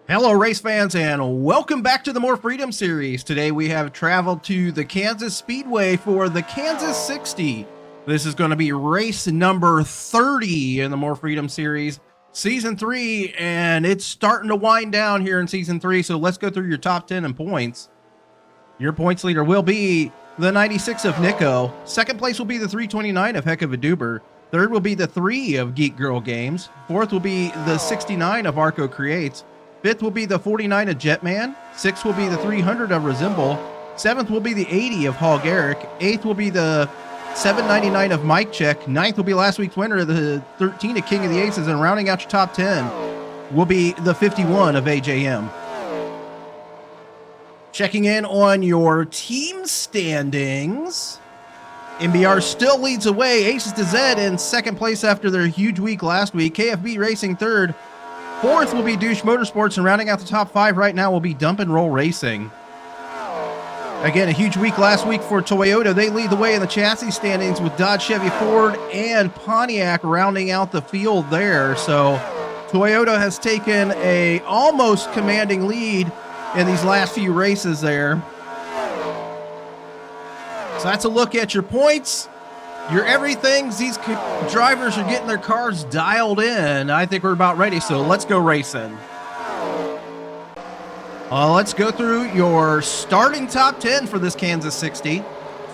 Hello race fans and welcome back to the More Freedom series. Today we have traveled to the Kansas Speedway for the Kansas 60. This is going to be race number 30 in the More Freedom series, season 3, and it's starting to wind down here in season 3, so let's go through your top 10 and points. Your points leader will be the 96 of Nico. Second place will be the 329 of Heck of a Duber. Third will be the 3 of Geek Girl Games. Fourth will be the 69 of Arco Creates. Fifth will be the 49 of Jetman. Sixth will be the 300 of Resemble. Seventh will be the 80 of Hall Garrick. Eighth will be the 799 of Mike Check. Ninth will be last week's winner, the 13 of King of the Aces. And rounding out your top 10 will be the 51 of AJM. Checking in on your team standings. MBR still leads away. Aces to Z in second place after their huge week last week. KFB Racing third. Fourth will be Douche Motorsports, and rounding out the top 5 right now will be Dump and Roll Racing. Again, a huge week last week for Toyota. They lead the way in the chassis standings with Dodge, Chevy, Ford, and Pontiac rounding out the field there. So Toyota has taken a almost commanding lead in these last few races there. So that's a look at your points. Your everythings. These drivers are getting their cars dialed in. I think we're about ready, so let's go racing. Let's go through your starting top 10 for this Kansas 60.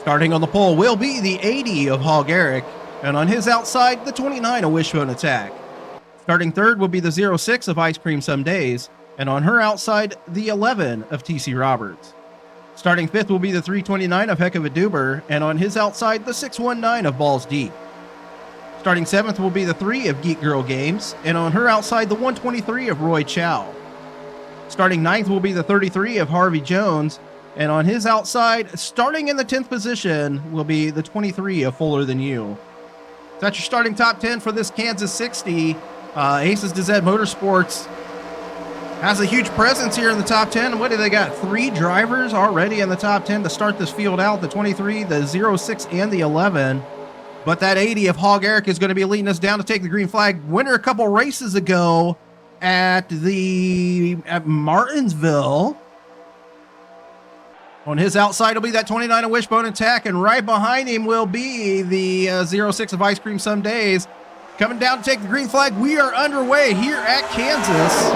Starting on the pole will be the 80 of Hall Garrick, and on his outside, the 29 of Wishbone Attack. Starting third will be the 06 of Ice Cream Some Days, and on her outside, the 11 of TC Roberts. Starting fifth will be the 329 of Heck of a Duber, and on his outside, the 619 of Balls Deep. Starting seventh will be the 3 of Geek Girl Games, and on her outside, the 123 of Roy Chow. Starting ninth will be the 33 of Harvey Jones, and on his outside, starting in the 10th position, will be the 23 of Fuller Than You. So that's your starting top 10 for this Kansas 60. Aces to Z Motorsports has a huge presence here in the top 10. What do they got? 3 drivers already in the top 10 to start this field out. The 23, the 06, and the 11. But that 80 of Hall Garrick is going to be leading us down to take the green flag. Winner a couple races ago at Martinsville. On his outside will be that 29 of Wishbone Attack, and right behind him will be the 06 of Ice Cream Some Days. Coming down to take the green flag. We are underway here at Kansas.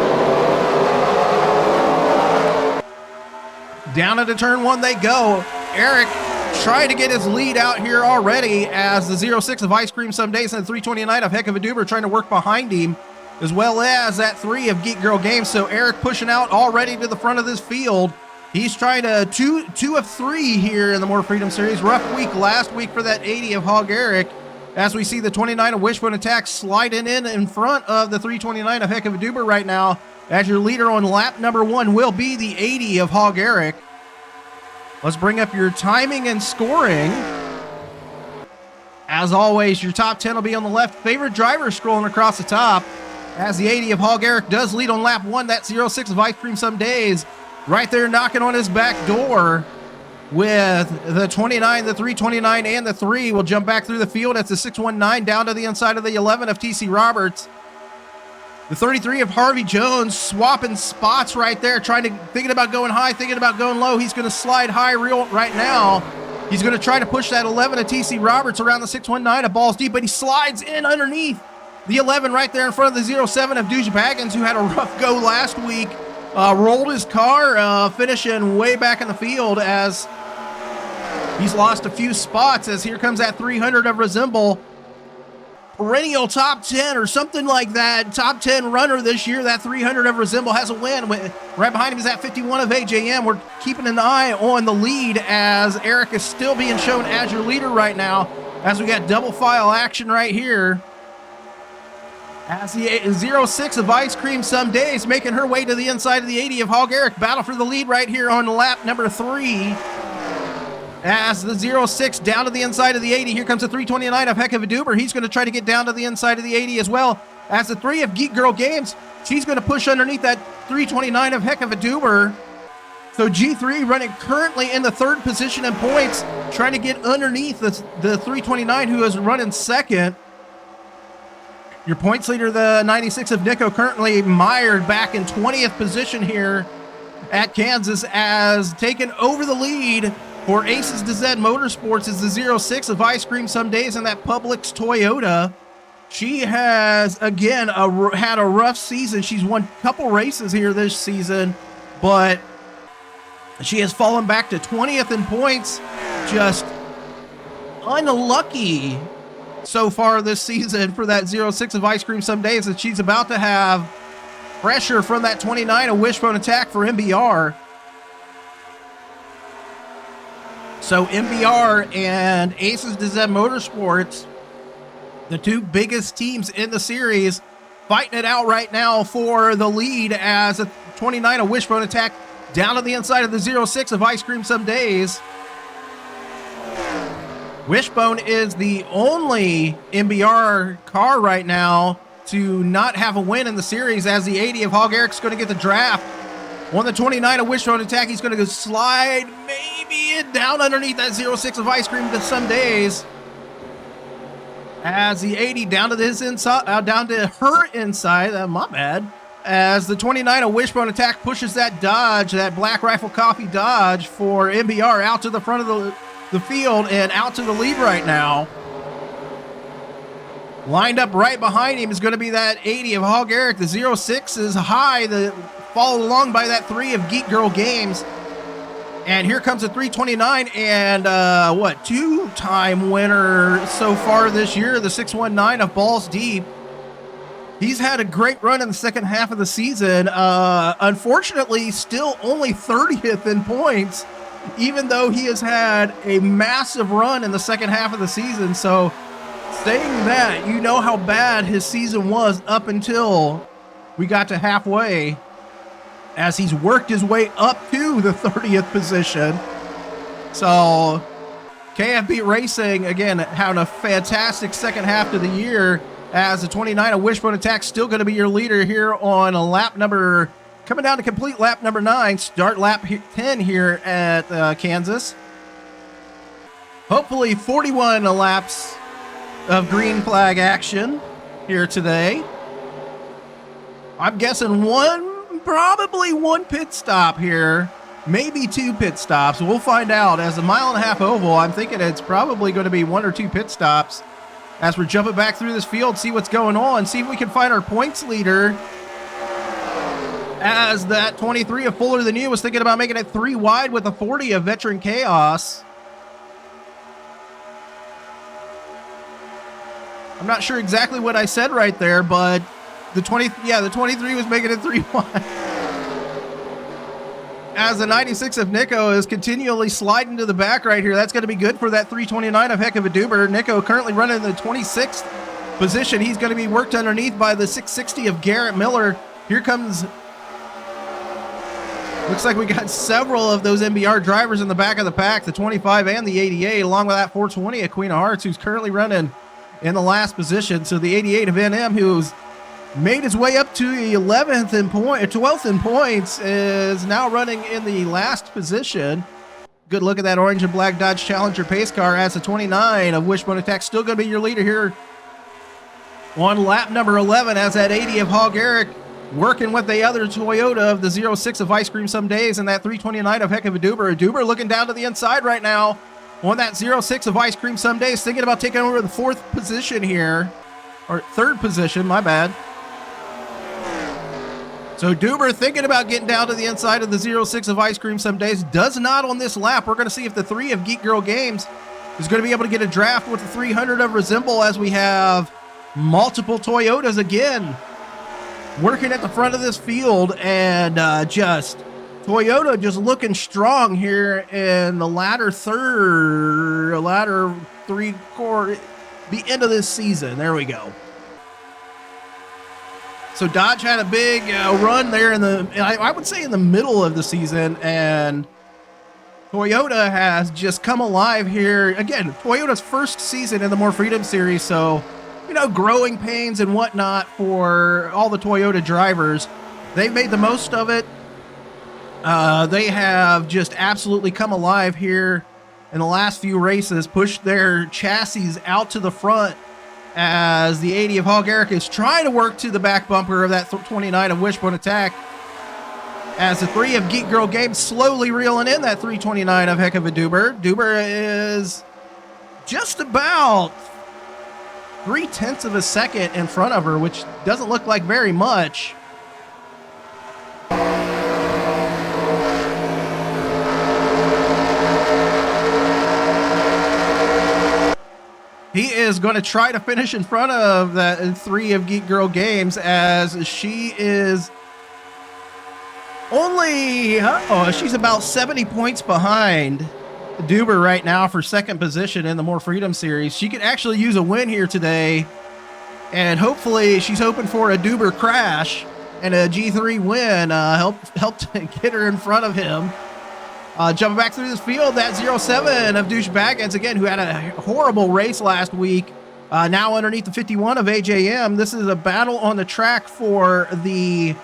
Down into turn 1 they go. Eric trying to get his lead out here already as the 06 of Ice Cream Some Days and the 329 of Heck of a Duber trying to work behind him, as well as that 3 of Geek Girl Games. So Eric pushing out already to the front of this field. He's trying to two of 3 here in the More Freedom Series. Rough week last week for that 80 of Hall Garrick, as we see the 29 of Wishbone Attack sliding in front of the 329 of Heck of a Duber right now. As your leader on lap number 1 will be the 80 of Hall Garrick. Let's bring up your timing and scoring. As always, your top 10 will be on the left. Favorite driver scrolling across the top. As the 80 of Hall Garrick does lead on lap 1, that 06 of Ice Cream Some Days right there knocking on his back door. With the 29, the 329, and the 3 will jump back through the field. That's the 619 down to the inside of the 11 of TC Roberts. The 33 of Harvey Jones swapping spots right there, thinking about going high, thinking about going low. He's going to slide high real right now. He's going to try to push that 11 of TC Roberts around the 619 of Balls Deep, but he slides in underneath the 11 right there in front of the 07 of Douche Baggins, who had a rough go last week. Rolled his car, finishing way back in the field as he's lost a few spots, as here comes that 300 of Resemble. Perennial top 10 or something like that. Top 10 runner this year. That 300 of Resemble has a win. Right behind him is that 51 of AJM. We're keeping an eye on the lead as Eric is still being shown as your leader right now, as we got double file action right here. As the 06 of Ice Cream Some Days making her way to the inside of the 80 of Hall Garrick. Battle for the lead right here on lap number 3. As the 06 down to the inside of the 80. Here comes the 329 of Heck of a Duber. He's going to try to get down to the inside of the 80 as well. As the 3 of Geek Girl Games, she's going to push underneath that 329 of Heck of a Duber. So G3 running currently in the 3rd position in points, trying to get underneath the 329 who is running 2nd. Your points leader, the 96 of Nico, currently mired back in 20th position here at Kansas, as taken over the lead for Aces to Z Motorsports is the 06 of Ice Cream Some Days in that Publix Toyota. She has, again, had a rough season. She's won a couple races here this season, but she has fallen back to 20th in points. Just unlucky so far this season for that 06 of Ice Cream Some Days, that she's about to have pressure from that 29 of Wishbone Attack for MBR. So MBR and Aces to Z Motorsports, the two biggest teams in the series, fighting it out right now for the lead, as a 29 of Wishbone Attack down to the inside of the 06 of Ice Cream Some Days. Wishbone is the only MBR car right now to not have a win in the series, as the 80 of Hog Eric's going to get the draft. On the 29 of Wishbone Attack, he's going to go slide maybe down underneath that 06 of Ice Cream Some Days, as the 80 down to his inside, down to her inside. My bad. As the 29 of Wishbone Attack pushes that Dodge, that Black Rifle Coffee Dodge for MBR out to the front of the field and out to the lead right now. Lined up right behind him is going to be that 80 of Hog Eric. The 06 is high, followed along by that 3 of Geek Girl Games. And here comes a 329 and two-time winner so far this year, the 619 of Balls Deep. He's had a great run in the second half of the season. Unfortunately, still only 30th in points, even though he has had a massive run in the second half of the season. So saying that, you know how bad his season was up until we got to halfway, as he's worked his way up to the 30th position. So KFB Racing, again, having a fantastic second half to the year, as the 29 of Wishbone Attack still going to be your leader here on a lap number, coming down to complete lap number 9, start lap 10 here at Kansas. Hopefully 41 laps of green flag action here today. I'm guessing probably one pit stop here, maybe 2 pit stops. We'll find out. As a 1.5 mile oval, I'm thinking it's probably going to be 1 or 2 pit stops as we're jumping back through this field, see what's going on, see if we can find our points leader, as that 23 of Fuller Than You was thinking about making it 3 wide with a 40 of Veteran Chaos. I'm not sure exactly what I said right there, but the 23 was making it 3 wide. As the 96 of Nico is continually sliding to the back right here. That's going to be good for that 329 of Heck of a Duber. Nico currently running in the 26th position. He's going to be worked underneath by the 660 of Garrett Miller. Here comes, looks like we got several of those MBR drivers in the back of the pack, the 25 and the 88, along with that 420 of Queen of Hearts, who's currently running in the last position. So the 88 of NM, who's made his way up to 12th in points, is now running in the last position. Good look at that orange and black Dodge Challenger pace car, as the 29 of Wishbone Attack still going to be your leader here on lap number 11, as that 80 of Hog Eric working with the other Toyota of the 06 of Ice Cream Some Days, and that 329 of Heck of a Duber. Duber looking down to the inside right now on that 06 of Ice Cream Some Days, thinking about taking over the 4th position here, or 3rd position, my bad. So Duber thinking about getting down to the inside of the 06 of Ice Cream Some Days. Does not on this lap. We're going to see if the 3 of Geek Girl Games is going to be able to get a draft with the 300 of Resemble, as we have multiple Toyotas again working at the front of this field, and Toyota just looking strong here in the latter 3/4, the end of this season. There we go. So Dodge had a big run there I would say in the middle of the season, and Toyota has just come alive here. Again, Toyota's first season in the More Freedom Series, so, growing pains and whatnot for all the Toyota drivers. They've made the most of it. They have just absolutely come alive here in the last few races, pushed their chassis out to the front as the 80 of Hall Garrick is trying to work to the back bumper of that 29 of Wishbone Attack, as the 3 of Geek Girl Games slowly reeling in that 329 of Heck of a Duber. Duber is just about 0.3 of a second in front of her, which doesn't look like very much. He is going to try to finish in front of that 3 of Geek Girl Games, as she is only, she's about 70 points behind Duber right now for second position in the More Freedom Series. She could actually use a win here today, and hopefully she's hoping for a Duber crash and a G3 win, help to get her in front of him. Jumping back through this field, that 07 of Douche Baggins, again, who had a horrible race last week, now underneath the 51 of AJM. This is a battle on the track for the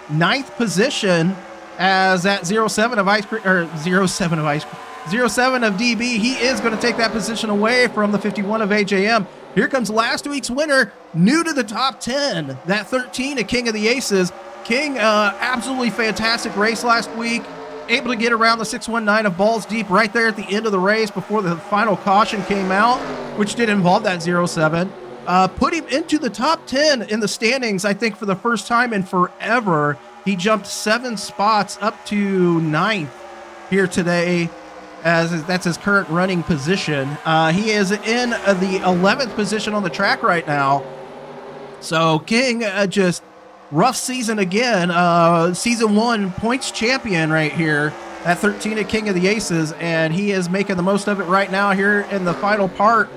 9th position, as that 07 of Ice Cream, or 07 of Ice Cream, 07 of DB, he is going to take that position away from the 51 of AJM. Here comes last week's winner, new to the top 10, that 13 of King of the Aces. King, absolutely fantastic race last week. Able to get around the 619 of Balls Deep right there at the end of the race before the final caution came out, which did involve that 07. Put him into the top 10 in the standings, I think, for the first time in forever. He jumped 7 spots up to 9th here today, as that's his current running position. He is in the 11th position on the track right now. So King, just rough season again. Season 1 points champion right here at 13 at King of the Aces, and he is making the most of it right now here in the final part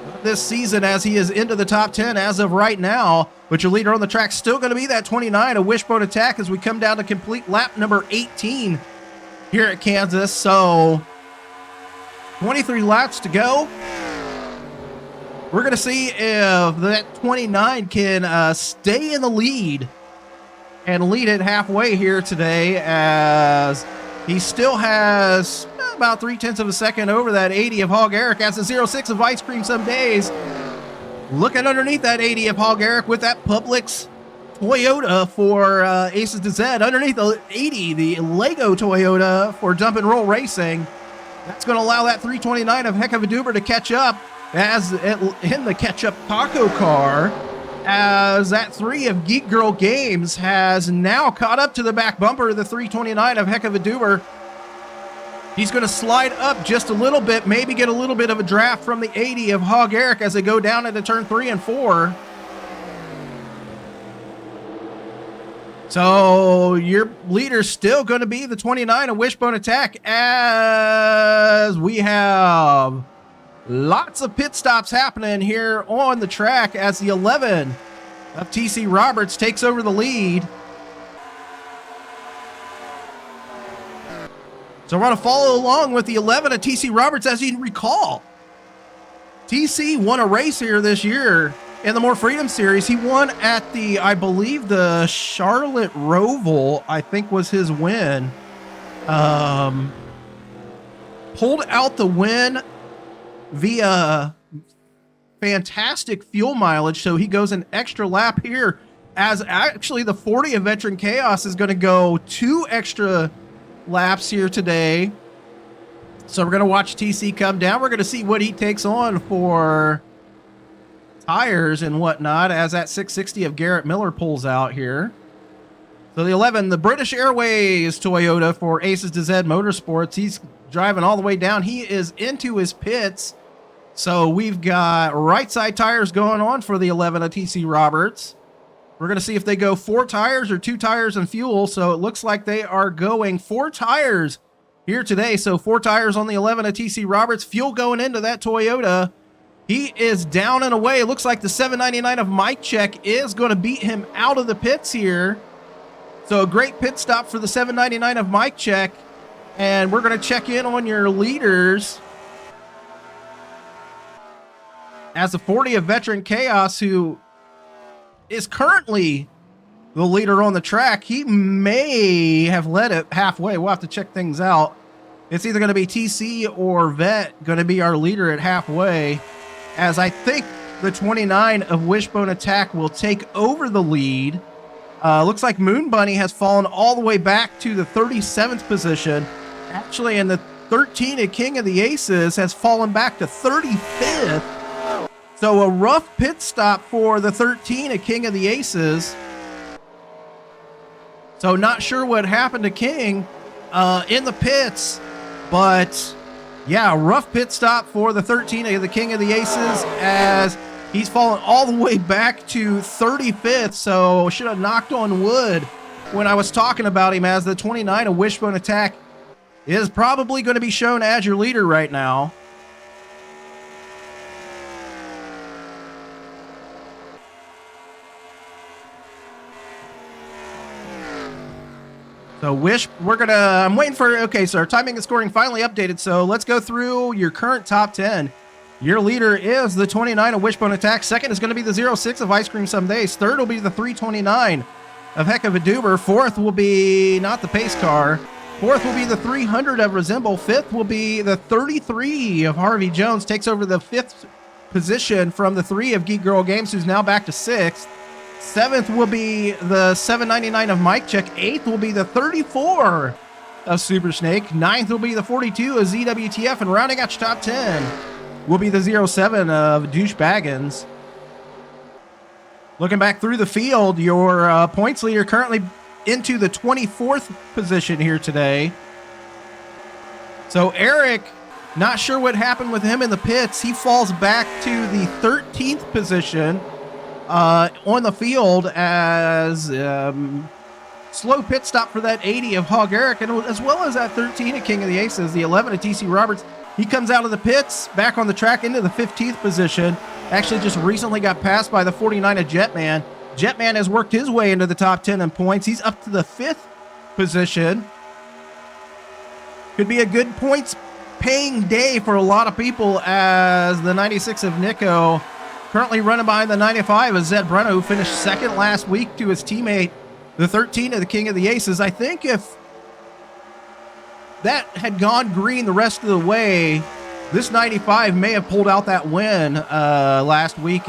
of this season, as he is into the top 10 as of right now. But your leader on the track still going to be that 29, a Wishbone Attack, as we come down to complete lap number 18 here at Kansas. So 23 laps to go. We're going to see if that 29 can stay in the lead and lead it halfway here today, as he still has about 0.3 of a second over that 80 of Hog Eric, as the 06 of Ice Cream Some Days looking underneath that 80 of Hog Eric with that Publix Toyota for Aces to Z. Underneath the 80, the Lego Toyota for Dump and Roll Racing. That's going to allow that 329 of Heck of a Duber to catch up, as in the catch-up taco car, as that 3 of Geek Girl Games has now caught up to the back bumper of the 329 of Heck of a Duber. He's going to slide up just a little bit, maybe get a little bit of a draft from the 80 of Hog Eric as they go down into turn 3 and 4. So your leader's still going to be the 29 of Wishbone Attack, as we have lots of pit stops happening here on the track, as the 11 of TC Roberts takes over the lead. So we're going to follow along with the 11 of TC Roberts. As you recall, TC won a race here this year in the More Freedom Series. He won at the, I believe, the Charlotte Roval, I think was his win. Pulled out the win via fantastic fuel mileage, so he goes an extra lap here, as actually the 40 of Veteran Chaos is going to go 2 extra laps here today. So we're going to watch TC come down. We're going to see what he takes on for tires and whatnot, as that 660 of Garrett Miller pulls out here. So the 11, the British Airways Toyota for Aces to Z Motorsports, he's driving all the way down. He is into his pits. So we've got right side tires going on for the 11 of TC Roberts. We're going to see if they go 4 tires or 2 tires and fuel. So it looks like they are going 4 tires here today. So 4 tires on the 11 of TC Roberts, fuel going into that Toyota. He is down and away. It looks like the 799 of Mike Check is going to beat him out of the pits here. So a great pit stop for the 799 of Mike Check. And we're going to check in on your leaders, as the 40 of Veteran Chaos, who is currently the leader on the track. He may have led it halfway. We'll have to check things out. It's either going to be TC or Vet going to be our leader at halfway, as I think the 29 of Wishbone Attack will take over the lead. Looks like Moon Bunny has fallen all the way back to the 37th position. Actually, in the 13 of King of the Aces has fallen back to 35th. So a rough pit stop for the 13 of King of the Aces. So not sure what happened to King in the pits, but yeah, rough pit stop for the 13 of the King of the Aces as he's fallen all the way back to 35th. So should have knocked on wood when I was talking about him, as the 29 of Wishbone Attack is probably going to be shown as your leader right now. So I'm waiting for, okay, so our timing and scoring finally updated. So let's go through your current top 10. Your leader is the 29 of Wishbone Attack. Second is going to be the 06 of Ice Cream Some Days. Third will be the 329 of Heck of a Doober. Fourth will be not the pace car. Fourth will be the 300 of Resemble. Fifth will be the 33 of Harvey Jones. Takes over the fifth position from the 3 of Geek Girl Games, who's now back to sixth. Seventh will be the 799 of Mike Check. Eighth will be the 34 of Super Snake. Ninth will be the 42 of ZWTF. And rounding out your top 10 will be the 07 of Douche Baggins. Looking back through the field, your points leader currently into the 24th position here today. So Eric, not sure what happened with him in the pits. He falls back to the 13th position on the field as slow pit stop for that 80 of Hog Eric, and as well as that 13 of King of the Aces, the 11 of TC Roberts. He comes out of the pits, back on the track into the 15th position. Actually just recently got passed by the 49 of Jetman. Jetman has worked his way into the top 10 in points. He's up to the 5th position. Could be a good points paying day for a lot of people, as the 96 of Nico currently running behind the 95 of Zed Brenna, who finished second last week to his teammate, the 13 of the King of the Aces. I think if that had gone green the rest of the way, this 95 may have pulled out that win last week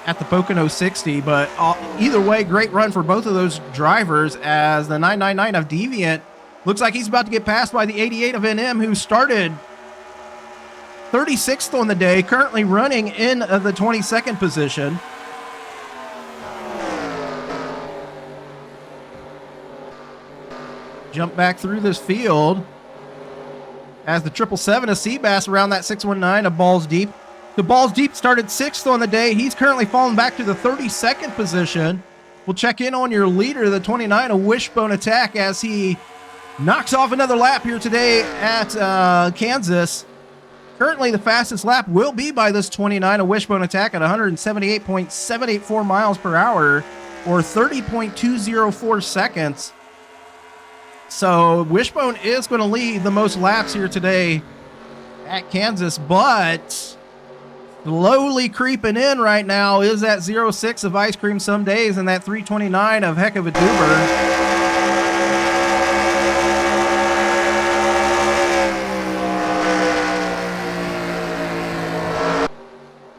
at the Pocono 60. But either way, great run for both of those drivers, as the 999 of Deviant looks like he's about to get passed by the 88 of NM, who started 36th on the day, currently running in the 22nd position. Jump back through this field as the 777 of Seabass around that 619 of Balls Deep. The Balls Deep started 6th on the day. He's currently fallen back to the 32nd position. We'll check in on your leader, the 29 of Wishbone Attack, as he knocks off another lap here today at Kansas. Currently, the fastest lap will be by this 29 of Wishbone Attack at 178.784 miles per hour, or 30.204 seconds. So Wishbone is going to lead the most laps here today at Kansas, but slowly creeping in right now is that 06 of Ice Cream Some Days and that 329 of Heck of a Doober.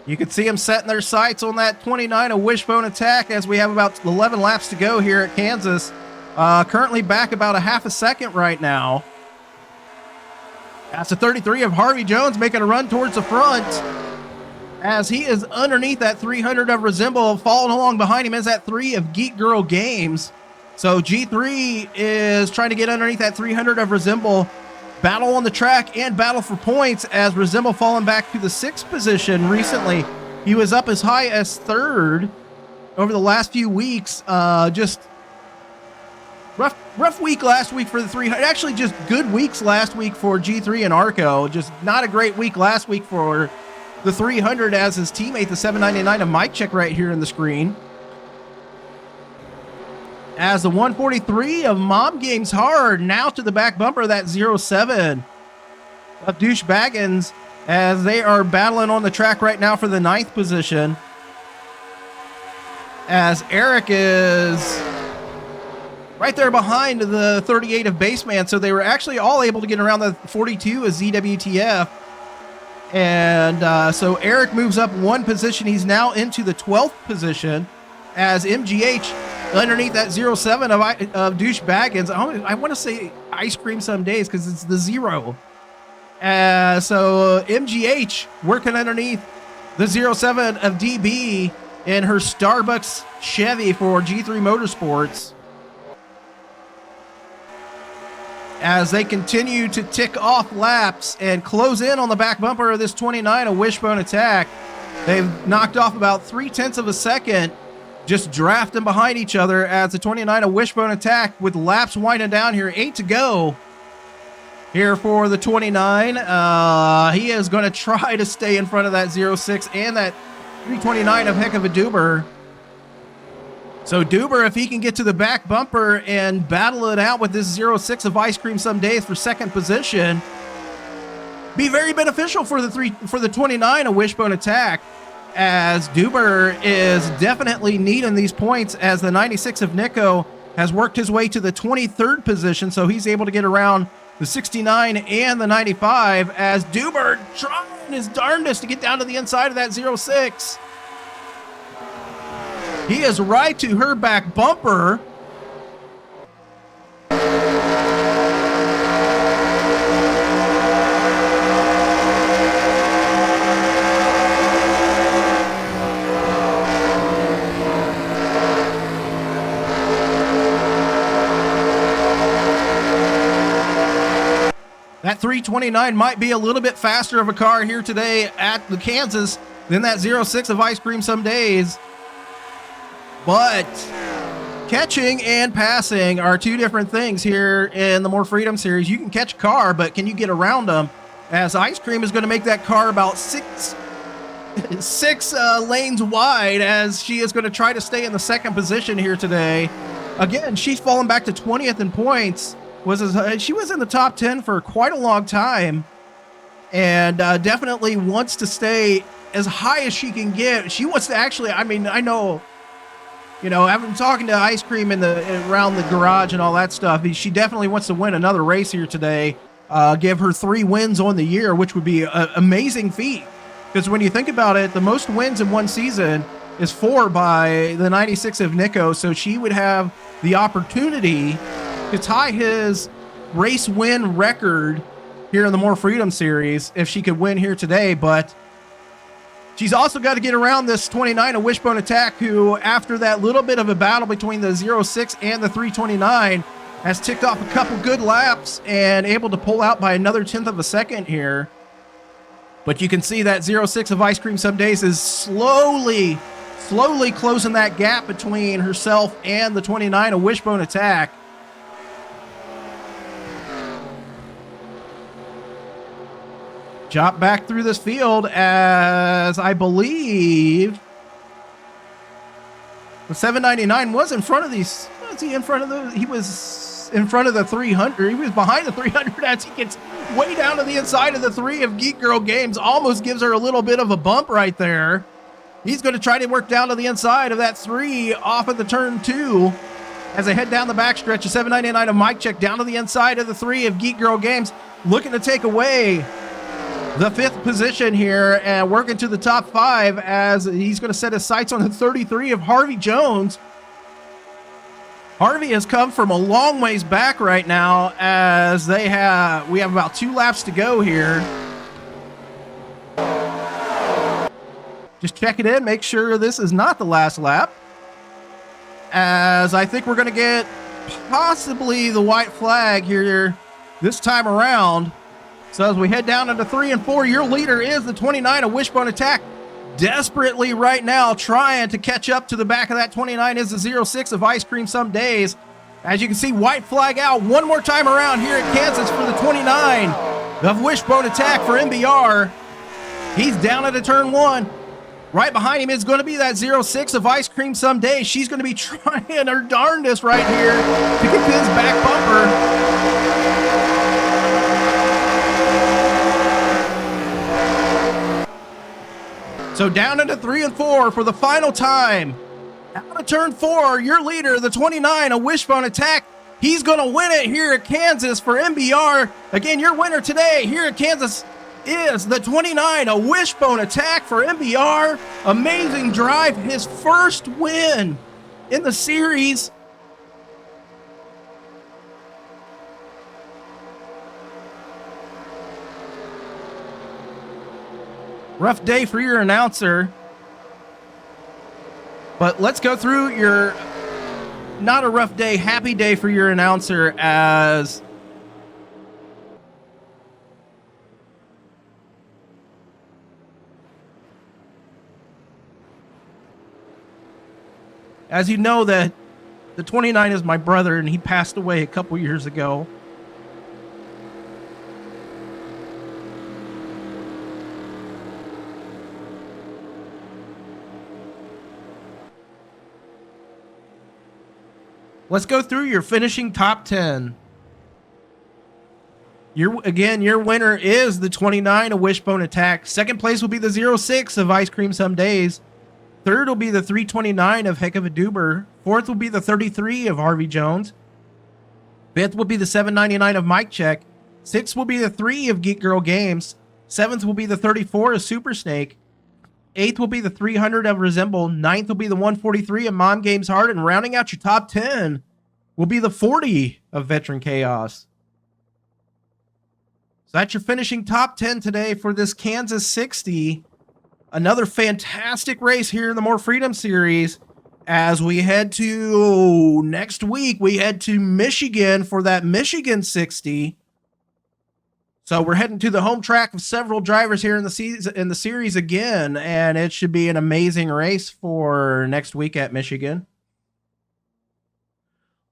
You can see them setting their sights on that 29 of Wishbone Attack as we have about 11 laps to go here at Kansas. Currently back about a half a second right now. That's the 33 of Harvey Jones making a run towards the front, as he is underneath that 300 of Resemble. Following along behind him is that 3 of Geek Girl Games. So G3 is trying to get underneath that 300 of Resemble. Battle on the track and battle for points, as Resemble falling back to the 6th position recently. He was up as high as 3rd over the last few weeks. Just rough week last week for the 300. Actually, just good weeks last week for G3 and Arco. Just not a great week last week for the 300, as his teammate, the 799 of Mike Check right here in the screen. As the 143 of Mom Games Hard now to the back bumper of that 07 of Douche Baggins, as they are battling on the track right now for the 9th position. As Eric is right there behind the 38 of Baseman, so they were actually all able to get around the 42 of ZWTF. And so Eric moves up one position. He's now into the 12th position as MGH underneath that 07 of Douche Baggins. I want to say Ice Cream some days because it's the 0. So MGH working underneath the 07 of DB in her Starbucks Chevy for G3 Motorsports, as they continue to tick off laps and close in on the back bumper of this 29, a Wishbone Attack. They've knocked off about 0.3 of a second, just drafting behind each other as the 29, a Wishbone Attack, with laps winding down here. 8 to go here for the 29. He is going to try to stay in front of that 06 and that 329 of Heck of a Duber. So Duber, if he can get to the back bumper and battle it out with this 06 of Ice Cream some days for second position, be very beneficial for the 29, a Wishbone Attack, as Duber is definitely needing these points, as the 96 of Nico has worked his way to the 23rd position, so he's able to get around the 69 and the 95, as Duber trying his darndest to get down to the inside of that 06. He is right to her back bumper. That 329 might be a little bit faster of a car here today at the Kansas than that 06 of Ice Cream some days. But catching and passing are two different things here in the More Freedom Series. You can catch a car, but can you get around them? As Ice Cream is going to make that car about six lanes wide, as she is going to try to stay in the second position here today. Again, she's fallen back to 20th in points. She was in the top 10 for quite a long time, and definitely wants to stay as high as she can get. She wants to actually, I mean, I know, I've been talking to Ice Cream around the garage and all that stuff. She definitely wants to win another race here today, give her 3 wins on the year, which would be an amazing feat. Because when you think about it, the most wins in one season is 4 by the 96 of Nico. So she would have the opportunity to tie his race win record here in the More Freedom Series if she could win here today. But she's also got to get around this 29, a Wishbone Attack, who, after that little bit of a battle between the 06 and the 329, has ticked off a couple good laps and able to pull out by another 1/10 of a second here. But you can see that 06 of Ice Cream some days is slowly closing that gap between herself and the 29, a Wishbone Attack. Jump back through this field, as I believe the 799 was in front of these. Was he in front of the? He was in front of the 300. He was behind the 300 as he gets way down to the inside of the 3 of Geek Girl Games. Almost gives her a little bit of a bump right there. He's going to try to work down to the inside of that 3 off of the turn 2 as they head down the backstretch. A 799 of Mike Check down to the inside of the 3 of Geek Girl Games, looking to take away the 5th position here and working to the top 5, as he's going to set his sights on the 33 of Harvey Jones. Harvey has come from a long ways back right now, as we have about 2 laps to go here. Just check it in, make sure this is not the last lap, as I think we're going to get possibly the white flag here this time around. So as we head down into 3 and 4, your leader is the 29, a Wishbone Attack. Desperately right now trying to catch up to the back of that 29 is the 06 of Ice Cream some days. As you can see, white flag out one more time around here at Kansas for the 29 of Wishbone Attack for MBR. He's down at a turn 1. Right behind him is going to be that 06 of Ice Cream some days. She's going to be trying her darndest right here to get to his back bumper. So down into 3 and 4 for the final time. Out of turn 4, your leader, the 29, a Wishbone Attack. He's going to win it here at Kansas for MBR. Again, your winner today here at Kansas is the 29, a wishbone attack for MBR. Amazing drive, his first win in the series. Rough day for your announcer. But let's go through your, not a rough day, happy day for your announcer as you know that the 29 is my brother and he passed away a couple years ago. Let's go through your finishing top 10. Your winner is the 29 of Wishbone Attack. Second place will be the 06 of Ice Cream Some Days. Third will be the 329 of Heck of a Doober. Fourth will be the 33 of Harvey Jones. Fifth will be the 799 of Mike Check. Sixth will be the 3 of Geek Girl Games. Seventh will be the 34 of Super Snake. Eighth will be the 300 of Resemble. Ninth will be the 143 of Mom Games Hard. And rounding out your top 10 will be the 40 of Veteran Chaos. So that's your finishing top 10 today for this Kansas 60. Another fantastic race here in the More Freedom Series. As we head to next week, we head to Michigan for that Michigan 60. So we're heading to the home track of several drivers here in the series again, and it should be an amazing race for next week at Michigan.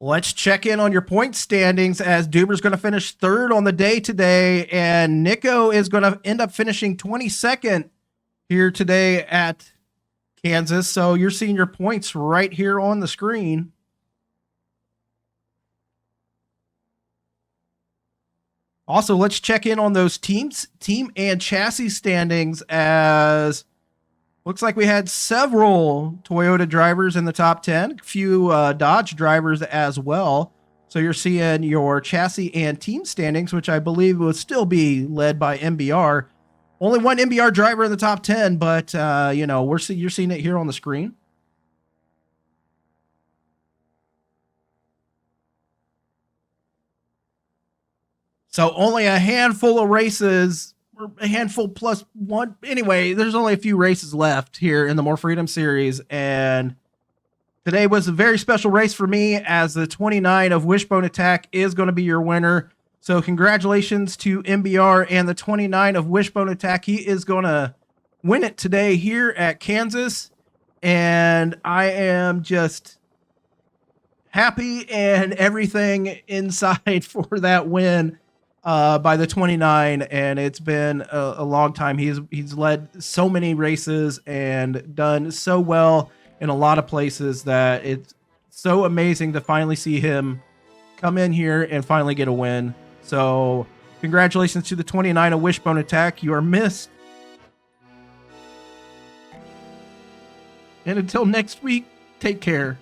Let's check in on your point standings as Doober's going to finish third on the day today, and Nico is going to end up finishing 22nd here today at Kansas. So you're seeing your points right here on the screen. Also, let's check in on those team and chassis standings, as looks like we had several Toyota drivers in the top 10, a few Dodge drivers as well. So you're seeing your chassis and team standings, which I believe will still be led by MBR. Only one MBR driver in the top 10, but you're seeing it here on the screen. So only a handful of races, or a handful plus one. Anyway, there's only a few races left here in the More Freedom Series. And today was a very special race for me, as the 29 of Wishbone Attack is going to be your winner. So congratulations to MBR and the 29 of Wishbone Attack. He is going to win it today here at Kansas. And I am just happy and everything inside for that win by the 29, and it's been a long time. He's led so many races and done so well in a lot of places that it's so amazing to finally see him come in here and finally get a win. So congratulations to the 29 of Wishbone Attack. You are missed. And until next week, take care.